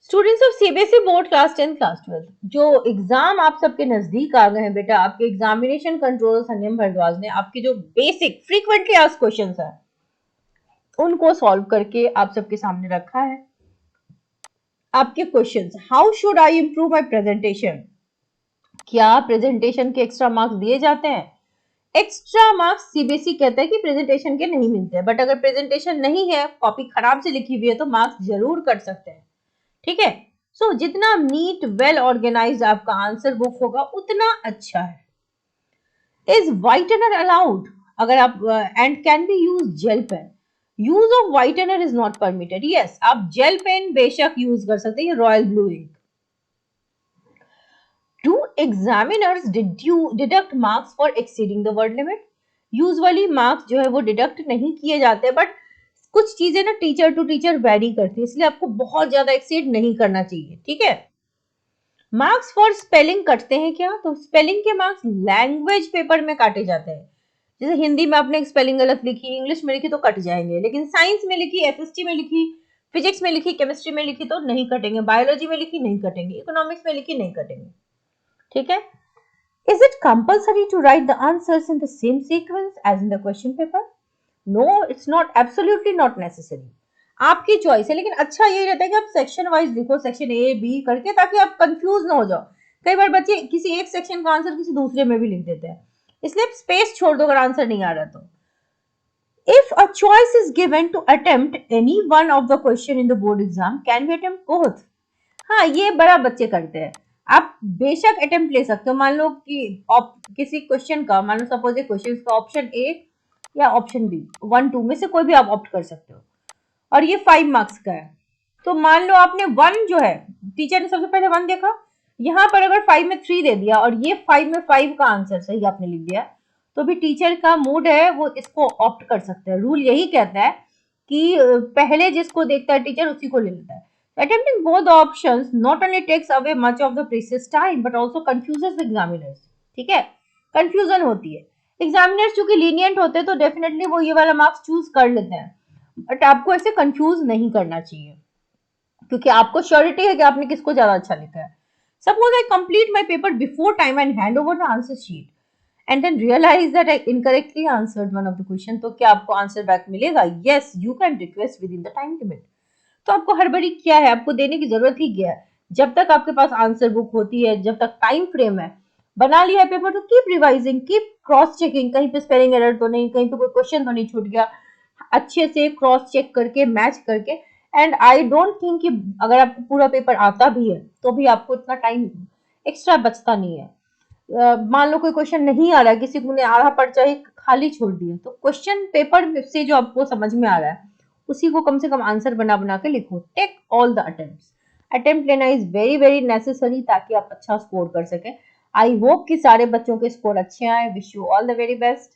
Students of CBSE board class 10 class 12, जो exam आप सबके नजदीक आ गए हैं बेटा, आपके एग्जामिनेशन कंट्रोलर संयम भारद्वाज ने आपके जो बेसिक फ्रीक्वेंटली आस्क्ड क्वेश्चंस हैं उनको सॉल्व करके आप सबके सामने रखा है। आपके questions, how should I improve my presentation, क्या प्रेजेंटेशन के एक्स्ट्रा मार्क्स दिए जाते हैं? एक्स्ट्रा मार्क्स सीबीएसई कहता है कि प्रेजेंटेशन के नहीं मिलते हैं, बट अगर प्रेजेंटेशन नहीं है, कॉपी खराब से लिखी हुई है, तो मार्क्स जरूर कट सकते हैं। ठीक है, सो जितना नीट वेल ऑर्गेनाइज्ड आपका आंसर बुक होगा उतना अच्छा है। Is whitener allowed? अगर आप and can be use gel pen? Use of whitener is not permitted. Yes, आप जेल पेन बेशक यूज कर सकते हैं, royal blue ink. Do examiners deduct marks for exceeding the word limit? Usually marks जो है वो डिडक्ट नहीं किए जाते, बट कुछ चीजें ना टीचर टू टीचर वेरी करती है, इसलिए आपको बहुत ज्यादा एक्सीड नहीं करना चाहिए। ठीक है, मार्क्स फॉर स्पेलिंग कटते हैं क्या? तो स्पेलिंग के मार्क्स लैंग्वेज पेपर में काटे जाते हैं। जैसे हिंदी में आपने स्पेलिंग गलत लिखी, इंग्लिश में लिखी तो कट जाएंगे, लेकिन साइंस में लिखी, एसएसटी में लिखी, फिजिक्स में लिखी, केमिस्ट्री में लिखी तो नहीं कटेंगे, बायोलॉजी में लिखी नहीं कटेंगे, इकोनॉमिक्स में लिखी नहीं कटेंगे। ठीक है, is it compulsory to write the answers in the same sequence as in the question paper? No, it's not, absolutely not necessary. आपकी चॉइस है, लेकिन अच्छा ये रहता है कि आप सेक्शन वाइज लिखो, सेक्शन ए बी करके, ताकि आप कंफ्यूज ना हो जाओ। कई बार बच्चे किसी एक सेक्शन का आंसर किसी दूसरे में भी लिख देते हैं, इसलिए स्पेस छोड़ दो अगर आंसर नहीं आ रहा तो। If a choice is given to attempt any one of the question in the board exam, can we attempt both? हाँ, ये बड़ा बच्चे करते हैं। आप बेशक अटेम्प्ट ले सकते हो। मान लो कि किसी क्वेश्चन का, मान लो सपोज क्वेश्चन का ऑप्शन ए या ऑप्शन बी, 1 2 में से कोई भी आप ऑप्ट कर सकते हो, और ये 5 मार्क्स का है। तो मान लो आपने 1 जो है, टीचर ने सबसे पहले 1 देखा, यहाँ पर अगर 5 में 3 दे दिया और ये 5 में 5 का आंसर सही आपने लिख दिया, तो भी टीचर का मूड है वो इसको ऑप्ट कर सकते हैं। रूल यही कहता है कि पहले जिसको देखता है टीचर उसी को ले लेता है। Attempting both options not only takes away much of the precious time but also confuses the examiners. ठीक है, कंफ्यूजन होती है। एग्जामिनर्स चूंकि लीनियंट होते हैं तो डेफिनेटली वो ये वाला मार्क्स चूज कर लेते हैं, बट आपको ऐसे कंफ्यूज नहीं करना चाहिए, क्योंकि आपको श्योरिटी है कि आपने किसको ज्यादा अच्छा लिखा है। Suppose I complete my paper before time and hand over the answer sheet and then realise that I incorrectly answered one of the question, तो क्या आपको आंसर बैक मिलेगा? Yes, you can request within the time limit. तो आपको हड़बड़ी क्या है, आपको देने की जरूरत ही क्या है? जब तक आपके पास आंसर बुक होती है, जब तक टाइम फ्रेम है, बना लिया है पेपर, तो keep revising, keep cross checking, कहीं पे स्पेलिंग एरर तो नहीं, कहीं पे कोई क्वेश्चन तो नहीं छूट गया, अच्छे से क्रॉस चेक करके, मैच करके। एंड आई डोंट थिंक कि अगर आपको पूरा पेपर आता भी है तो भी आपको इतना टाइम एक्स्ट्रा बचता नहीं है। मान लो कोई क्वेश्चन नहीं आ रहा है, किसी को ने आधा पर्चा ही खाली छोड़ दिया, तो क्वेश्चन पेपर से जो आपको समझ में आ रहा है उसी को कम से कम आंसर बना बना के लिखो। Take all the attempts. Attempt लेना इज वेरी वेरी नेसेसरी, ताकि आप अच्छा स्कोर कर सकें। आई होप कि सारे बच्चों के स्कोर अच्छे आए। Wish you all the very best.